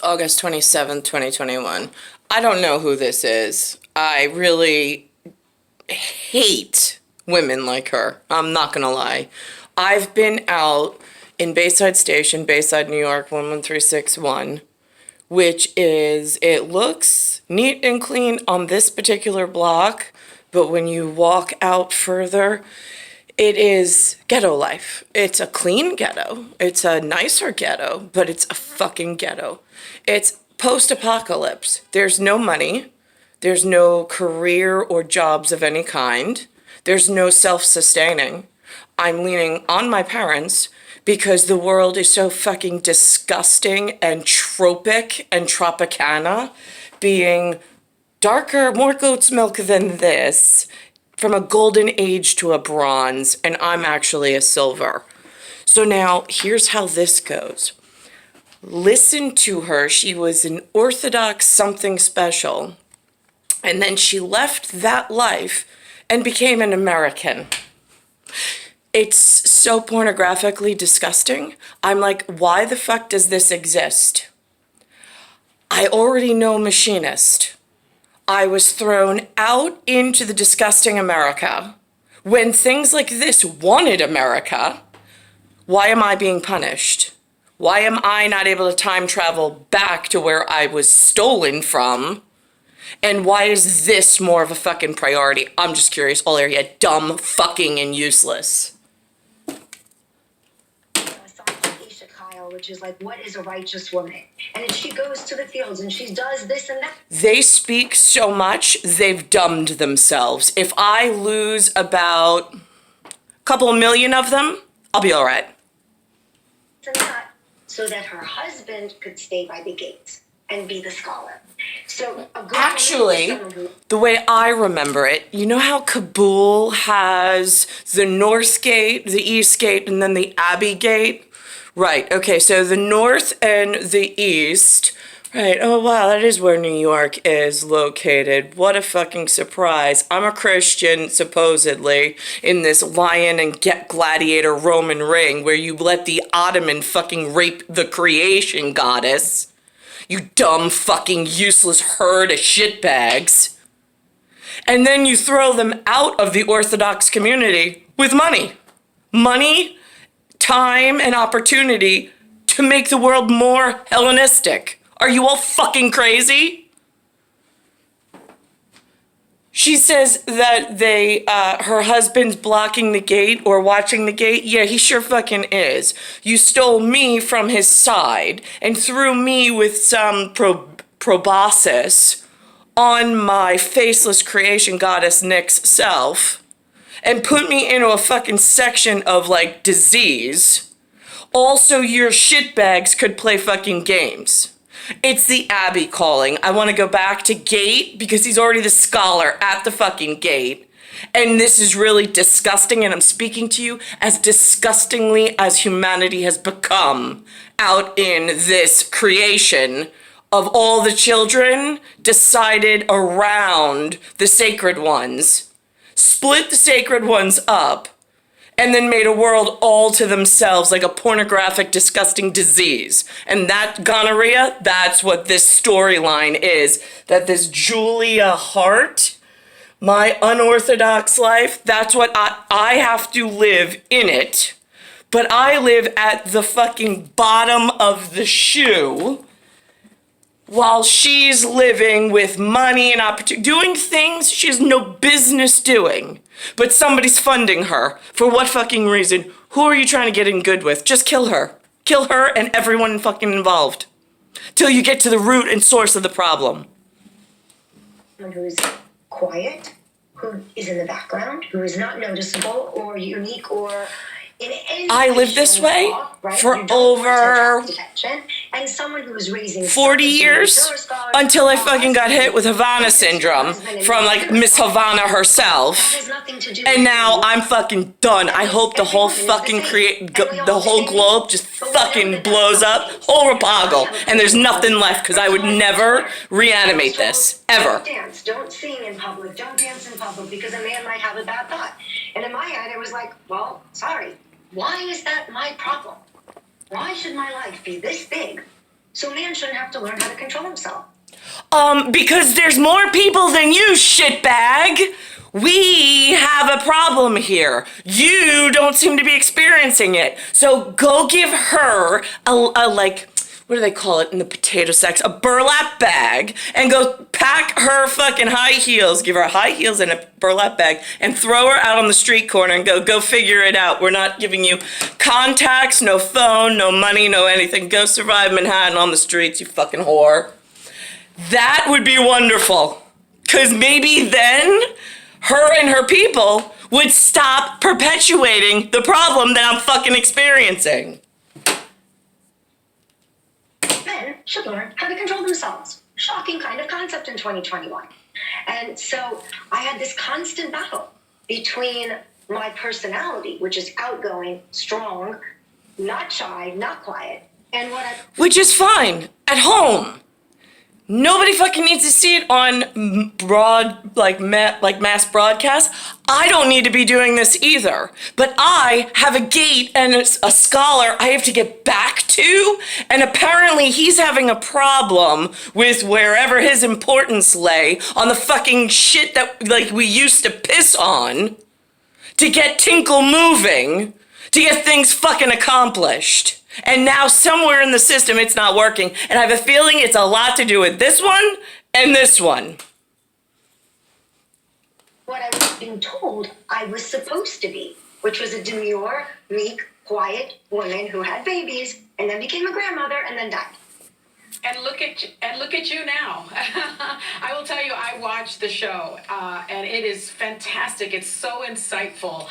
August 27th, 2021. I don't know who this is. I really hate women like her. I'm not gonna lie. I've been out in Bayside Station, Bayside, New York, 11361, which is, it looks neat and clean on this particular block, but when you walk out further, it is ghetto life. It's a clean ghetto. It's a nicer ghetto, but it's a fucking ghetto. It's post-apocalypse. There's no money. There's no career or jobs of any kind. There's no self-sustaining. I'm leaning on my parents because the world is so fucking disgusting and tropic and Tropicana, being darker, more goat's milk than this, from a golden age to a bronze, and I'm actually a silver. So now, here's how this goes. Listen to her. She was an Orthodox something special, and then she left that life and became an American. It's so pornographically disgusting. I'm like, why the fuck does this exist? I already know machinist. I was thrown out into the disgusting America. When things like this wanted America, why am I being punished? Why am I not able to time travel back to where I was stolen from? And why is this more of a fucking priority? I'm just curious. All area, dumb, fucking, and useless. Which is like, what is a righteous woman? And then she goes to the fields and she does this and that. They speak so much, they've dumbed themselves. If I lose about a couple million of them, I'll be all right. And that, so that her husband could stay by the gates and be the scholar. So actually, the way I remember it, you know how Kabul has the North Gate, the East Gate, and then the Abbey Gate? Right, okay, so the north and the east, right, oh wow, that is where New York is located. What a fucking surprise. I'm a Christian, supposedly, in this lion and gladiator Roman ring where you let the Ottoman fucking rape the creation goddess. You dumb fucking useless herd of shitbags. And then you throw them out of the Orthodox community with money. Money, time, and opportunity to make the world more Hellenistic. Are you all fucking crazy? She says that her husband's blocking the gate or watching the gate. Yeah, he sure fucking is. You stole me from his side and threw me with some proboscis on my faceless creation goddess Nick's self and put me into a fucking section of, like, disease. Also, your shitbags could play fucking games. It's the Abbey calling. I want to go back to Gate because he's already the scholar at the fucking gate. And this is really disgusting, and I'm speaking to you as disgustingly as humanity has become out in this creation of all the children decided around the sacred ones. Split the sacred ones up, and then made a world all to themselves like a pornographic, disgusting disease. And that gonorrhea, that's what this storyline is. That this Julia Haart, my unorthodox life, that's what I have to live in it. But I live at the fucking bottom of the shoe, while she's living with money and opportunity, doing things she has no business doing. But somebody's funding her. For what fucking reason? Who are you trying to get in good with? Just kill her. Kill her and everyone fucking involved. Till you get to the root and source of the problem. Someone who is quiet, who is in the background, who is not noticeable or unique or in any I lived this way for over and someone who was raising 40 years until I fucking got hit with Havana syndrome from, like, Miss Havana herself. And now I'm fucking done. I hope the whole fucking the whole globe just fucking blows up, whole repogle, and there's nothing left because I would never reanimate this ever. Don't dance, don't sing in public, don't dance in public because a man might have a bad thought. And in my head, it was like, well, sorry. Why is that my problem? Why should my life be this big So a man shouldn't have to learn how to control himself. Because there's more people than you, shitbag. We have a problem here. You don't seem to be experiencing it. So go give her a like, what do they call it in the potato sacks? A burlap bag, and go pack her fucking high heels, give her high heels and a burlap bag, and throw her out on the street corner and go figure it out. We're not giving you contacts, no phone, no money, no anything. Go survive Manhattan on the streets, you fucking whore. That would be wonderful. Because maybe then her and her people would stop perpetuating the problem that I'm fucking experiencing. Men should learn how to control themselves. Shocking kind of concept in 2021. And so I had this constant battle between my personality, which is outgoing, strong, not shy, not quiet, and what I... Which is fine. At home. Nobody fucking needs to see it on mass broadcast. I don't need to be doing this either. But I have a gate and a scholar I have to get back to. And apparently he's having a problem with wherever his importance lay on the fucking shit that we used to piss on to get Tinkle moving, to get things fucking accomplished. And now somewhere in the system it's not working. And I have a feeling it's a lot to do with this one and this one. What I was being told I was supposed to be, which was a demure, meek, quiet woman who had babies and then became a grandmother and then died. And look at you now. I will tell you, I watched the show, and it is fantastic. It's so insightful.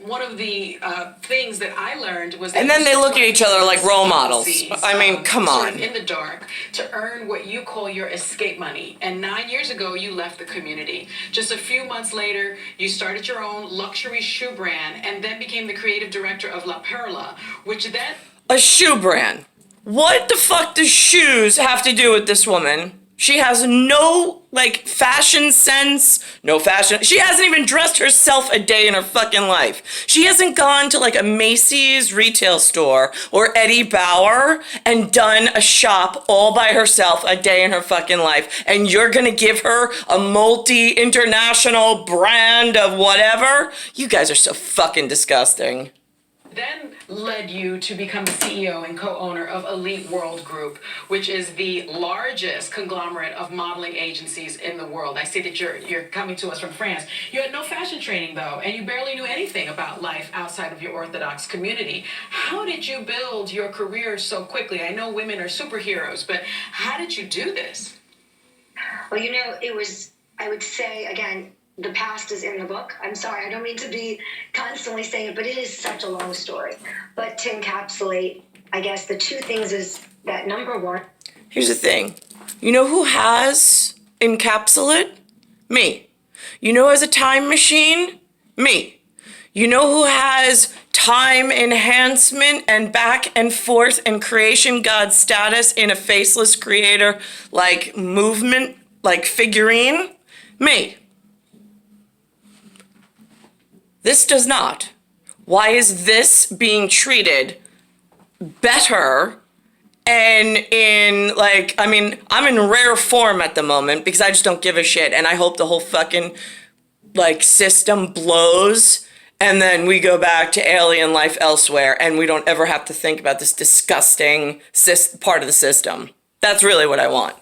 One of the things that I learned was that... And then they look at each other like role models. I mean, come on. Sort of in the dark to earn what you call your escape money. And 9 years ago, you left the community. Just a few months later, you started your own luxury shoe brand and then became the creative director of La Perla, which then... A shoe brand. What the fuck does shoes have to do with this woman? She has no, fashion sense, no fashion. She hasn't even dressed herself a day in her fucking life. She hasn't gone to, a Macy's retail store or Eddie Bauer and done a shop all by herself a day in her fucking life. And you're gonna give her a multi-international brand of whatever? You guys are so fucking disgusting. Then led you to become the CEO and co-owner of Elite World Group, which is the largest conglomerate of modeling agencies in the world. I see that you're coming to us from France. You had no fashion training, though, and you barely knew anything about life outside of your Orthodox community. How did you build your career so quickly? I know women are superheroes, but how did you do this? Well, it was, I would say, again, the past is in the book. I'm sorry, I don't mean to be constantly saying it, but it is such a long story. But to encapsulate, I guess the two things is that number one. Here's the thing. You know who has encapsulate? Me. You know who has a time machine? Me. You know who has time enhancement and back and forth and creation god status in a faceless creator movement, figurine? Me. This does not. Why is this being treated better and I'm in rare form at the moment because I just don't give a shit and I hope the whole fucking system blows and then we go back to alien life elsewhere and we don't ever have to think about this disgusting part of the system. That's really what I want.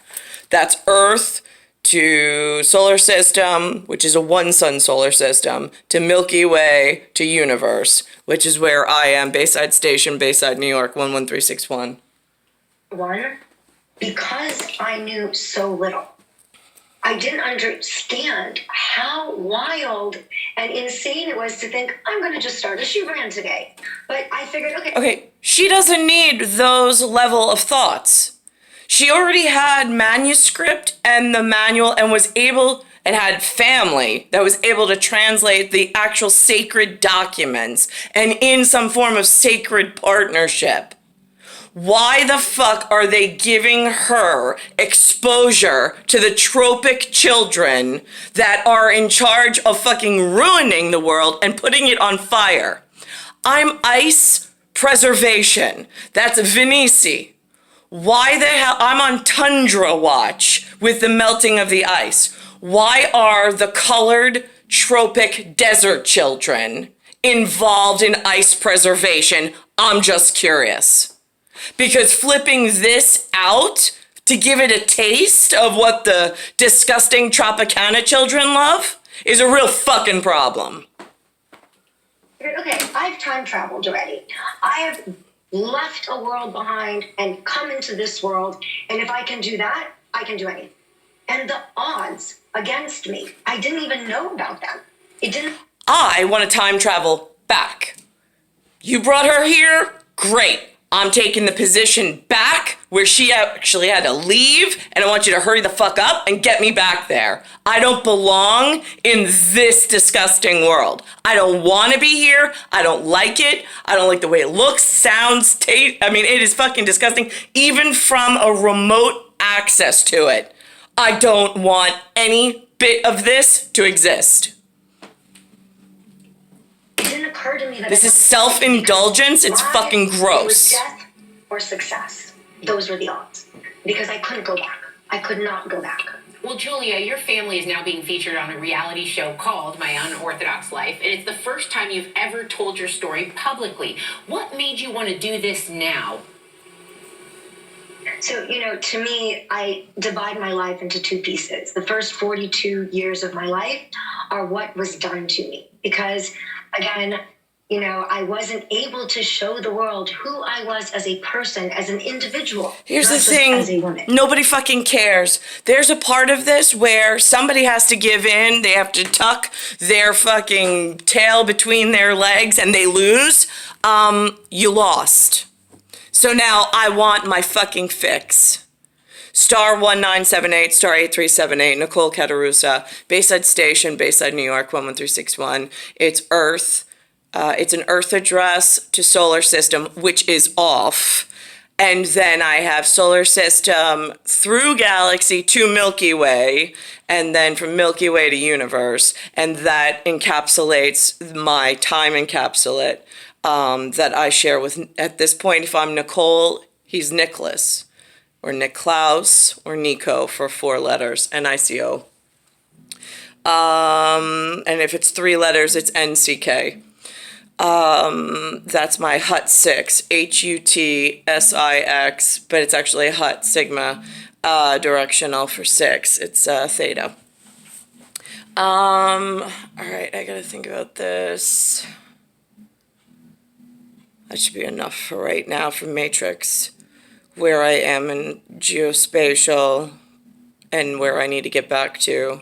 That's Earth to solar system, which is a one sun solar system, to Milky Way, to universe, which is where I am, Bayside Station, Bayside, New York, 11361. One, because I knew so little, I didn't understand how wild and insane it was to think, I'm going to just start a shoe brand today. But I figured, Okay, she doesn't need those level of thoughts. She already had manuscript and the manual and was able and had family that was able to translate the actual sacred documents and in some form of sacred partnership. Why the fuck are they giving her exposure to the tropic children that are in charge of fucking ruining the world and putting it on fire? I'm ice preservation. That's Vinici. Why the hell? I'm on tundra watch with the melting of the ice. Why are the colored tropic desert children involved in ice preservation? I'm just curious. Because flipping this out to give it a taste of what the disgusting Tropicana children love is a real fucking problem. Okay, I've time traveled already. I have left a world behind and come into this world, and if I can do that, I can do anything. And the odds against me, I didn't even know about them. I want to time travel back. You brought her here? Great. I'm taking the position back where she actually had to leave, and I want you to hurry the fuck up and get me back there. I don't belong in this disgusting world. I don't want to be here. I don't like it. I don't like the way it looks, sounds, tastes. I mean, it is fucking disgusting. Even from a remote access to it, I don't want any bit of this to exist. It didn't occur to me that this is self-indulgence. It's fucking gross. It was death or success. Those were the odds. Because I couldn't go back. I could not go back. Well, Julia, your family is now being featured on a reality show called My Unorthodox Life, and it's the first time you've ever told your story publicly. What made you want to do this now? So, to me, I divide my life into two pieces. The first 42 years of my life are what was done to me. Because, again, I wasn't able to show the world who I was as a person, as an individual. Here's the thing. Nobody fucking cares. There's a part of this where somebody has to give in. They have to tuck their fucking tail between their legs and they lose. You lost. So now I want my fucking fix. Star 1978, star 8378, Nicole Cattaruzza, Bayside Station, Bayside, New York, 11361. It's Earth. It's an Earth address to solar system, which is off. And then I have solar system through galaxy to Milky Way, and then from Milky Way to universe. And that encapsulates my time encapsulate that I share with, at this point, if I'm Nicole, he's Nicholas, or Niklaus, or Nico for 4 letters, N-I-C-O. And if it's 3 letters, it's N-C-K. That's my HUT 6, H-U-T-S-I-X, but it's actually HUT Sigma directional for 6. It's theta. All right, I gotta think about this. That should be enough for right now for Matrix, where I am in geospatial and where I need to get back to.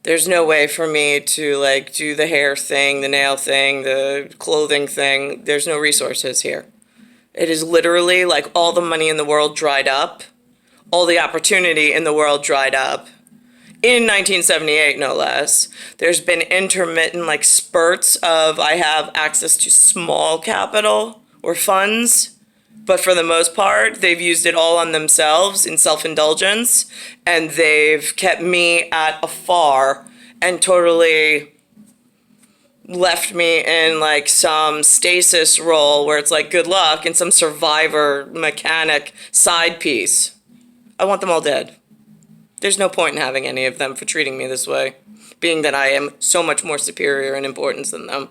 There's no way for me to do the hair thing, the nail thing, the clothing thing. There's no resources here. It is literally like all the money in the world dried up, all the opportunity in the world dried up. In 1978, no less. There's been intermittent spurts of I have access to small capital or funds, but for the most part, they've used it all on themselves in self-indulgence, and they've kept me at afar and totally left me in some stasis role where it's good luck and some survivor mechanic side piece. I want them all dead. There's no point in having any of them for treating me this way, being that I am so much more superior in importance than them.